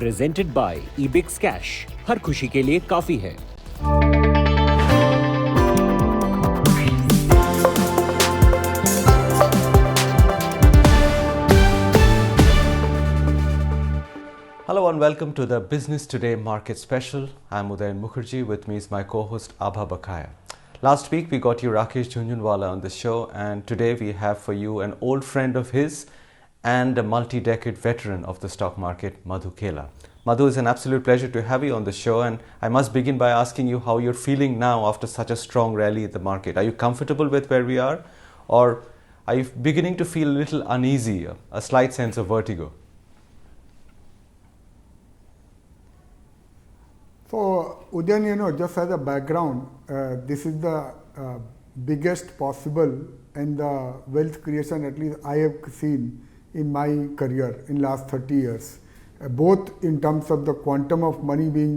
Presented by ईबिक्स cash, हर खुशी के लिए काफी है। Hello and welcome to the Business Today Market Special. I'm Udayan Mukherjee. With me is my co-host Abha Bakaya. Last week we got you Rakesh Jhunjhunwala on the show, and today we have for you an old friend of his and a multi-decade veteran of the stock market, Madhu Kela. Madhu, it's an absolute pleasure to have you on the show, and I must begin by asking you how you're feeling now after such a strong rally in the market. Are you comfortable with where we are, or are you beginning to feel a little uneasy, a slight sense of vertigo? So, Udayan, just as a background, this is the biggest possible and the wealth creation at least I have seen in my career in last 30 years, both in terms of the quantum of money being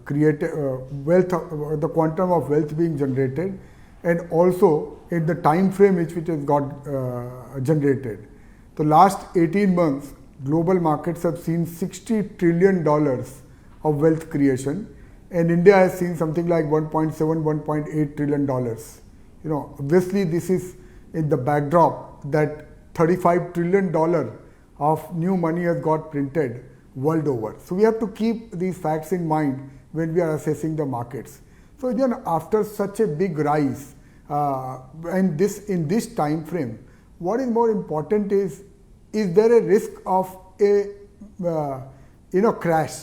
created, the quantum of wealth being generated, and also in the time frame which it has got generated. The last 18 months, global markets have seen $60 trillion of wealth creation, and India has seen something like 1.7, 1.8 trillion dollars. Obviously this is in the backdrop that $35 trillion of new money has got printed world over. So we have to keep these facts in mind when we are assessing the markets. So again, after such a big rise and in this time frame, what is more important is there a risk of a crash?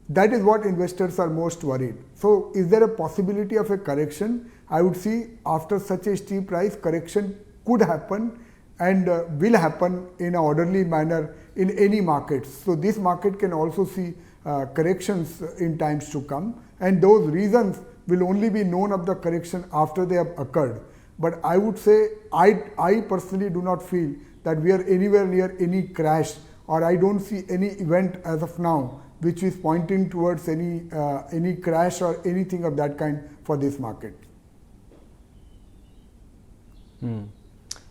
That is what investors are most worried. So is there a possibility of a correction? I would see after such a steep rise, correction could happen and will happen in an orderly manner in any market. So this market can also see corrections in times to come, and those reasons will only be known of the correction after they have occurred. But I would say I personally do not feel that we are anywhere near any crash, or I don't see any event as of now which is pointing towards any crash or anything of that kind for this market.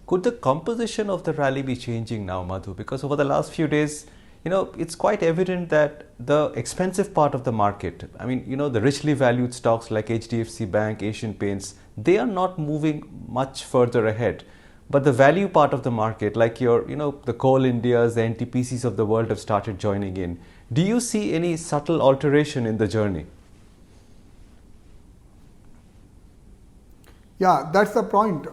Could the composition of the rally be changing now, Madhu? Because over the last few days, it's quite evident that the expensive part of the market, the richly valued stocks like HDFC Bank, Asian Paints, they are not moving much further ahead. But the value part of the market, like the Coal Indias, the NTPCs of the world have started joining in. Do you see any subtle alteration in the journey? Yeah, that's the point.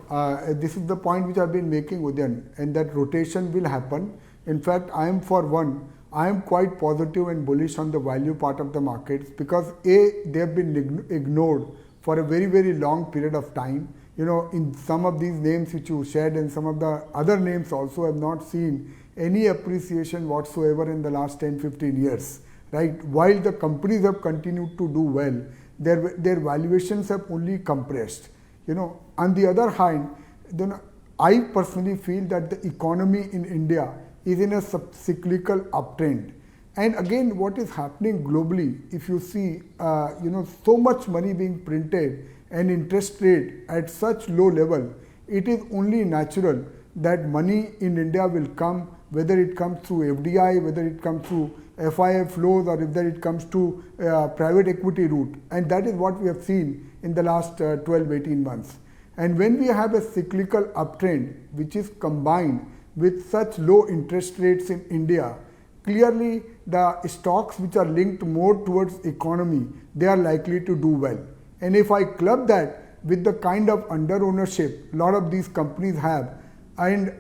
This is the point which I've been making, Udayan, and that rotation will happen. In fact, I am quite positive and bullish on the value part of the markets because they have been ignored for a very, very long period of time. In some of these names which you shared and some of the other names also have not seen any appreciation whatsoever in the last 10-15 years, right? While the companies have continued to do well, their valuations have only compressed. On the other hand, I personally feel that the economy in India is in a cyclical uptrend. And again, what is happening globally, if you see, so much money being printed and interest rate at such low level, it is only natural that money in India will come, whether it comes through FDI, whether it comes through FII flows, or whether it comes to private equity route. And that is what we have seen in the last 12-18 months. And when we have a cyclical uptrend, which is combined with such low interest rates in India, clearly the stocks which are linked more towards economy, they are likely to do well. And if I club that with the kind of under ownership a lot of these companies have, and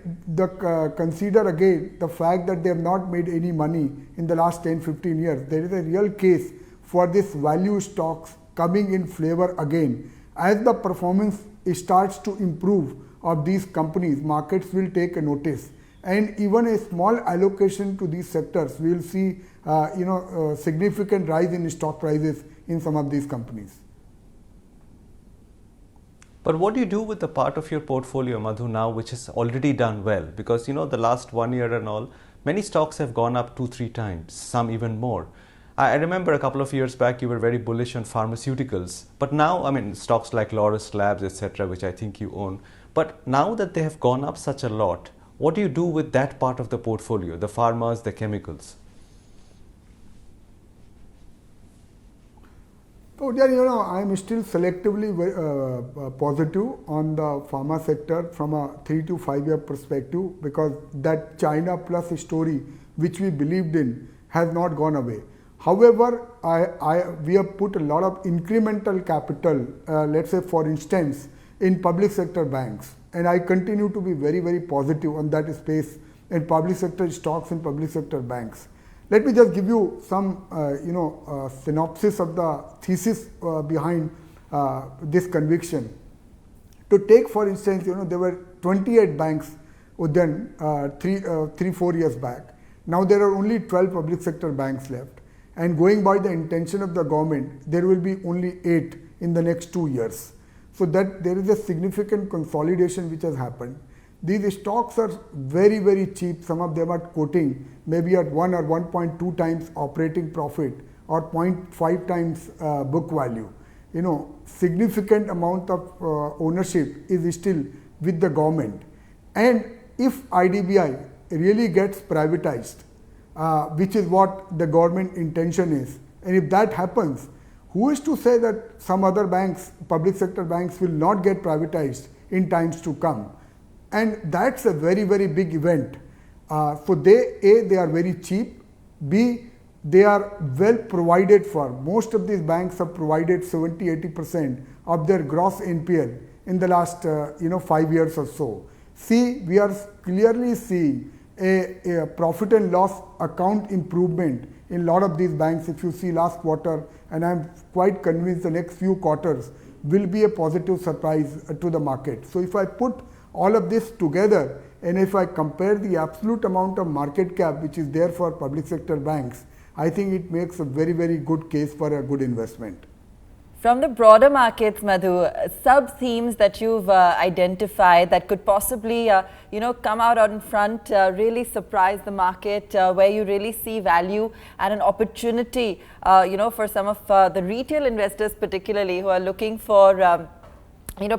consider again the fact that they have not made any money in the last 10-15 years, there is a real case for this value stocks coming in flavor again. As the performance starts to improve of these companies, markets will take a notice, and even a small allocation to these sectors will see significant rise in stock prices in some of these companies. But what do you do with the part of your portfolio, Madhu, now which has already done well? Because the last 1 year and all, many stocks have gone up 2-3 times, some even more. I remember a couple of years back you were very bullish on pharmaceuticals, but now, stocks like Laurus Labs, etc., which I think you own. But now that they have gone up such a lot, what do you do with that part of the portfolio, the pharmas, the chemicals? Oh, then, I'm still selectively positive on the pharma sector from a 3 to 5 year perspective, because that China plus story which we believed in has not gone away. However, we have put a lot of incremental capital, let's say for instance, in public sector banks, and I continue to be very, very positive on that space in public sector stocks and public sector banks. Let me just give you some, synopsis of the thesis behind this conviction. To take, for instance, there were 28 banks then 3-4 years back. Now there are only 12 public sector banks left, and going by the intention of the government, there will be only 8 in the next 2 years. So that there is a significant consolidation which has happened. These stocks are very, very cheap. Some of them are quoting maybe at 1 or 1.2 times operating profit or 0.5 times book value. Significant amount of ownership is still with the government. And if IDBI really gets privatized, which is what the government intention is, and if that happens, who is to say that some other banks, public sector banks, will not get privatized in times to come? And that's a very, very big event. So they are very cheap. B, they are well provided for. Most of these banks have provided 70-80% of their gross NPL in the last 5 years or so. C, we are clearly seeing a profit and loss account improvement in a lot of these banks. If you see last quarter, and I'm quite convinced the next few quarters will be a positive surprise to the market. So if I put all of this together, and if I compare the absolute amount of market cap which is there for public sector banks, I think it makes a very, very good case for a good investment. From the broader markets, Madhu, sub-themes that you've identified that could possibly, come out in front, really surprise the market, where you really see value and an opportunity, for some of the retail investors particularly who are looking for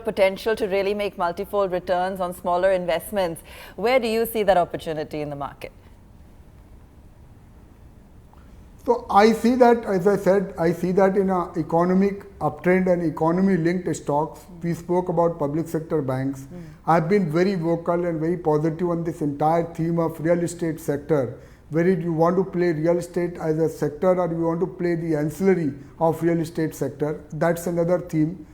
potential to really make multifold returns on smaller investments. Where do you see that opportunity in the market? So I see that, as I said, I see that in an economic uptrend and economy-linked stocks. We spoke about public sector banks. I've been very vocal and very positive on this entire theme of real estate sector. Whether you want to play real estate as a sector or you want to play the ancillary of real estate sector, that's another theme.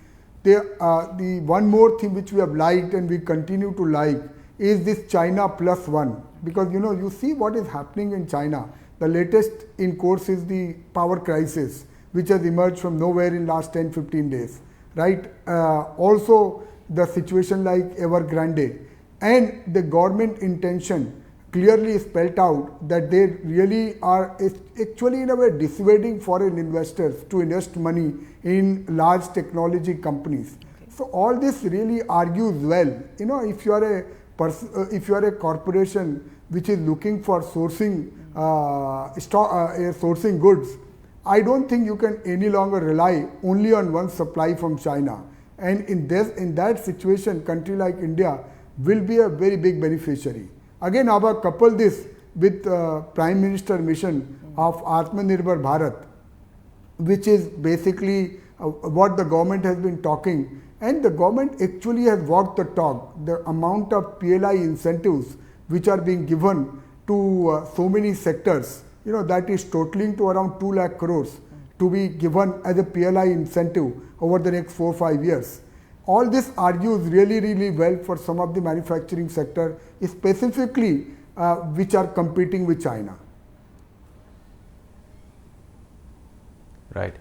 The one more thing which we have liked and we continue to like is this China plus one, because you see what is happening in China. The latest in course is the power crisis, which has emerged from nowhere in last 10-15 days, right? Also the situation like Evergrande, and the government intention clearly spelled out that they really are actually in a way dissuading foreign investors to invest money in large technology companies. Okay. So all this really argues well. If you are a corporation which is looking for sourcing sourcing goods, I don't think you can any longer rely only on one supply from China. And in that situation, country like India will be a very big beneficiary. Again, I will couple this with Prime Minister mission of Atmanirbhar Bharat, which is basically what the government has been talking, and the government actually has walked the talk. The amount of PLI incentives which are being given to so many sectors, that is totaling to around 2 lakh crores to be given as a PLI incentive over the next 4-5 years. All this argues really, really well for some of the manufacturing sector, specifically which are competing with China. Right.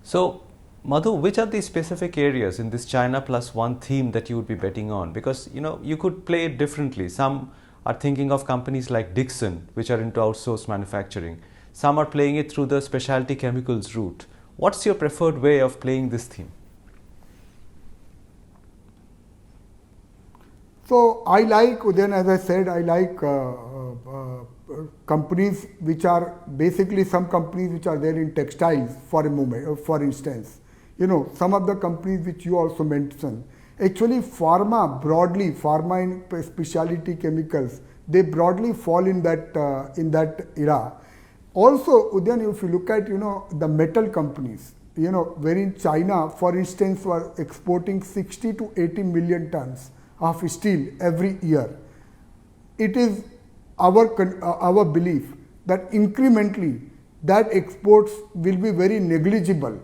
So, Madhu, which are the specific areas in this China plus one theme that you would be betting on? Because, you could play it differently. Some are thinking of companies like Dixon, which are into outsourced manufacturing. Some are playing it through the specialty chemicals route. What's your preferred way of playing this theme? So I like, then as I said, I like companies which are basically some companies which are there in textiles for a moment, for instance. Some of the companies which you also mentioned. Actually, pharma broadly, pharma and specialty chemicals, they broadly fall in that era. Also, Udyan, if you look at the metal companies, wherein China, for instance, was exporting 60 to 80 million tons of steel every year. It is our belief that incrementally that exports will be very negligible,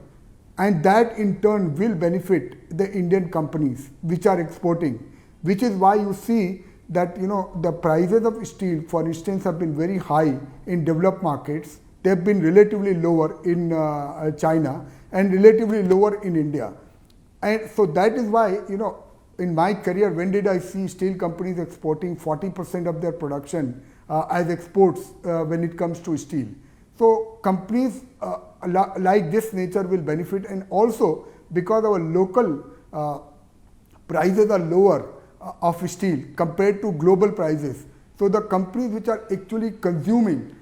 and that in turn will benefit the Indian companies which are exporting, which is why you see that the prices of steel, for instance, have been very high in developed markets. They have been relatively lower in China and relatively lower in India. And so that is why, in my career, when did I see steel companies exporting 40% of their production as exports when it comes to steel? So companies like this nature will benefit, and also because our local prices are lower of steel compared to global prices. So the companies which are actually consuming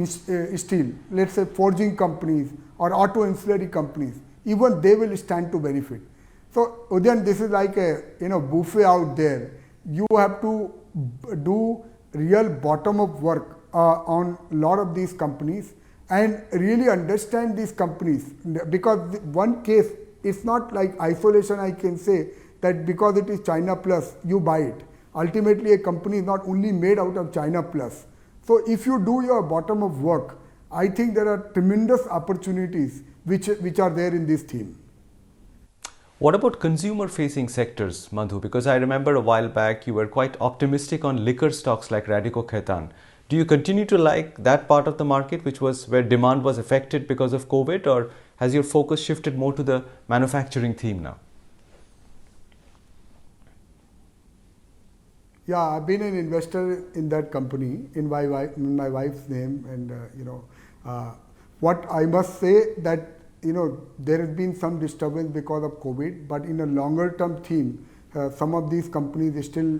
steel, let's say forging companies or auto ancillary companies, even they will stand to benefit. So Udayan, this is like a buffet out there. You have to do real bottom-up work on a lot of these companies and really understand these companies, because one case, it's not like isolation. I can say that because it is China plus, you buy it. Ultimately, a company is not only made out of China plus. So if you do your bottom-up work, I think there are tremendous opportunities which are there in this theme. What about consumer-facing sectors, Madhu? Because I remember a while back you were quite optimistic on liquor stocks like Radico Khaitan. Do you continue to like that part of the market, which was where demand was affected because of COVID, or has your focus shifted more to the manufacturing theme now? Yeah, I've been an investor in that company in my wife's name, and what I must say that there has been some disturbance because of COVID, but in a longer term theme, some of these companies still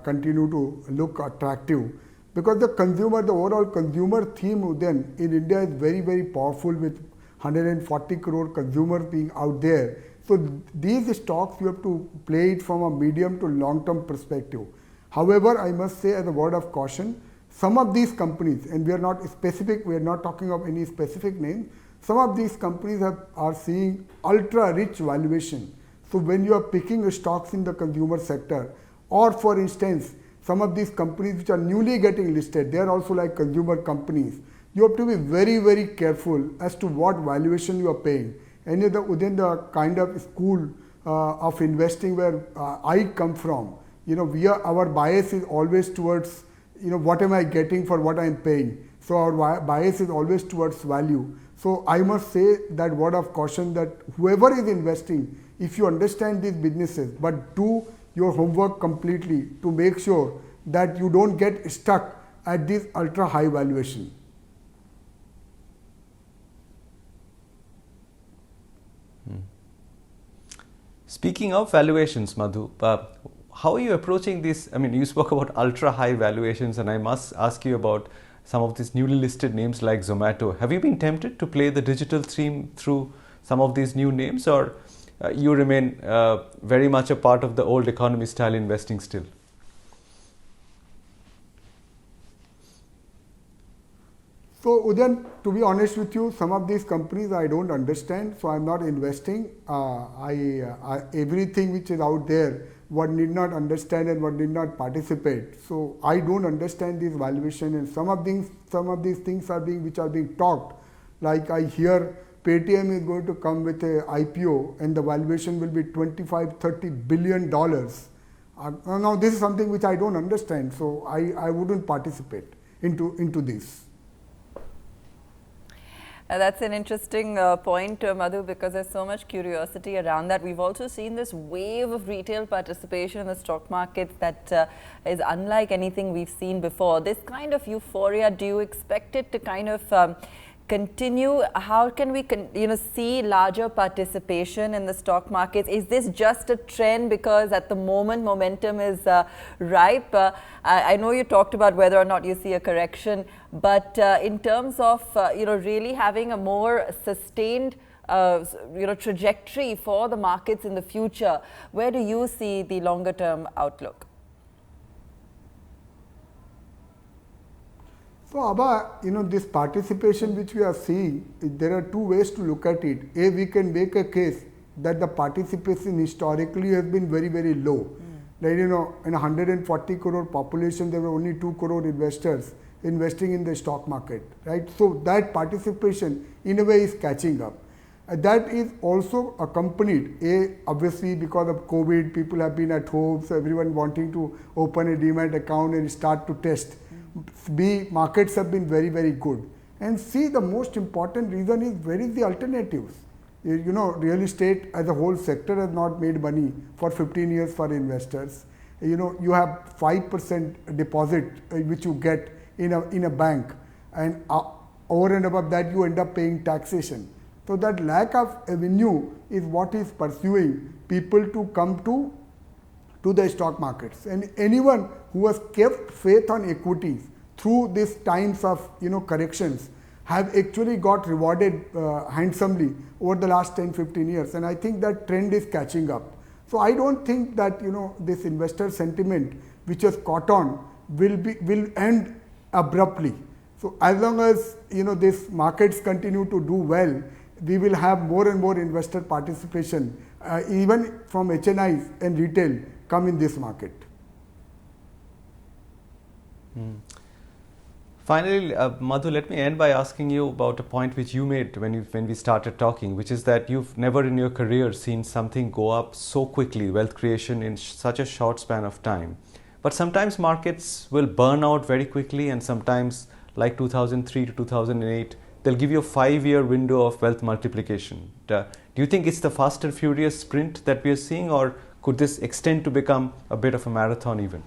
continue to look attractive, because the overall consumer theme then in India is very, very powerful, with 140 crore consumers being out there. So these stocks, you have to play it from a medium to long term perspective. However, I must say as a word of caution, some of these companies, and we are not talking of any specific name, some of these companies are seeing ultra rich valuation. So when you are picking stocks in the consumer sector, or for instance, some of these companies which are newly getting listed, they are also like consumer companies. You have to be very, very careful as to what valuation you are paying. And within the kind of school of investing where I come from, our bias is always towards, what am I getting for what I am paying. So our bias is always towards value. So I must say that word of caution, that whoever is investing, if you understand these businesses, but do your homework completely to make sure that you don't get stuck at this ultra high valuation. Speaking of valuations, Madhu, how are you approaching this? I mean, you spoke about ultra high valuations, and I must ask you about some of these newly listed names like Zomato. Have you been tempted to play the digital theme through some of these new names, or you remain very much a part of the old economy style investing still? So Udayan, to be honest with you, some of these companies I don't understand, so I'm not investing. Everything which is out there, one need not understand and one need not participate. So I don't understand this valuation, and some of these things which are being talked. Like I hear Paytm is going to come with a IPO and the valuation will be $25-30 billion. Now this is something which I don't understand, so I wouldn't participate into this. That's an interesting point, Madhu, because there's so much curiosity around that. We've also seen this wave of retail participation in the stock markets that is unlike anything we've seen before. This kind of euphoria, do you expect it to kind of continue? How can we see larger participation in the stock markets? Is this just a trend because at the moment momentum is ripe? I know you talked about whether or not you see a correction, but in terms of really having a more sustained trajectory for the markets in the future, where do you see the longer term outlook? So, Abha, this participation which we are seeing, there are two ways to look at it. A, we can make a case that the participation historically has been very, very low. Like, in a 140 crore population, there were only 2 crore investors investing in the stock market, right? So that participation in a way is catching up. That is also accompanied, obviously because of COVID, people have been at home, so everyone wanting to open a demat account and start to test. B, markets have been very, very good. And C, the most important reason is where is the alternatives? Real estate as a whole sector has not made money for 15 years for investors. You have 5% deposit which you get in a bank, and over and above that you end up paying taxation. So that lack of avenue is what is pursuing people to come to the stock markets. And anyone who has kept faith on equities through these times of corrections have actually got rewarded handsomely over the last 10-15 years, and I think that trend is catching up. So I don't think that this investor sentiment which has caught on will end abruptly. So as long as these markets continue to do well, we will have more and more investor participation, even from HNIs and retail, come in this market. Finally, Madhu, let me end by asking you about a point which you made when we started talking, which is that you've never in your career seen something go up so quickly, wealth creation in such a short span of time. But sometimes markets will burn out very quickly, and sometimes, like 2003 to 2008, they'll give you a 5-year window of wealth multiplication. Do you think it's the fast and furious sprint that we are seeing, or could this extend to become a bit of a marathon even?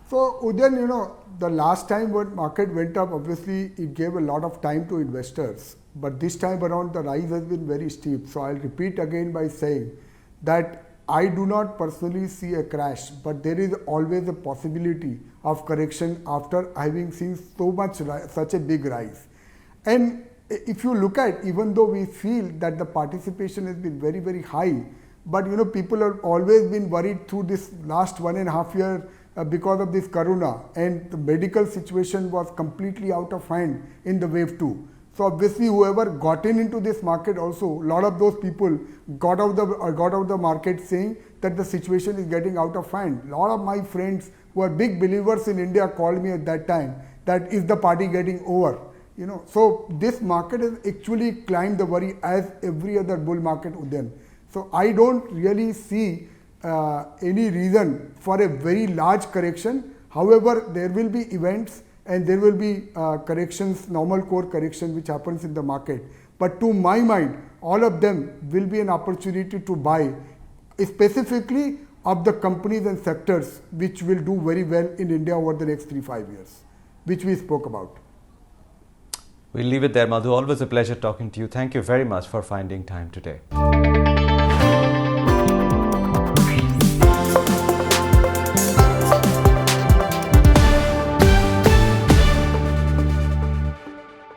So Udyan, the last time when market went up, obviously it gave a lot of time to investors. But this time around the rise has been very steep. So I'll repeat again by saying that I do not personally see a crash, but there is always a possibility of correction after having seen such a big rise. And if you look at, even though we feel that the participation has been very, very high, but people have always been worried through this last 1.5 years because of this corona, and the medical situation was completely out of hand in the wave 2. So obviously whoever got into this market also, a lot of those people got out of the market saying that the situation is getting out of hand. A lot of my friends who are big believers in India called me at that time that is the party getting over. So this market has actually climbed the worry as every other bull market would then. So I don't really see any reason for a very large correction. However, there will be events and there will be corrections, normal core correction which happens in the market. But to my mind, all of them will be an opportunity to buy, specifically of the companies and sectors which will do very well in India over the next 3-5 years, which we spoke about. We'll leave it there, Madhu. Always a pleasure talking to you. Thank you very much for finding time today.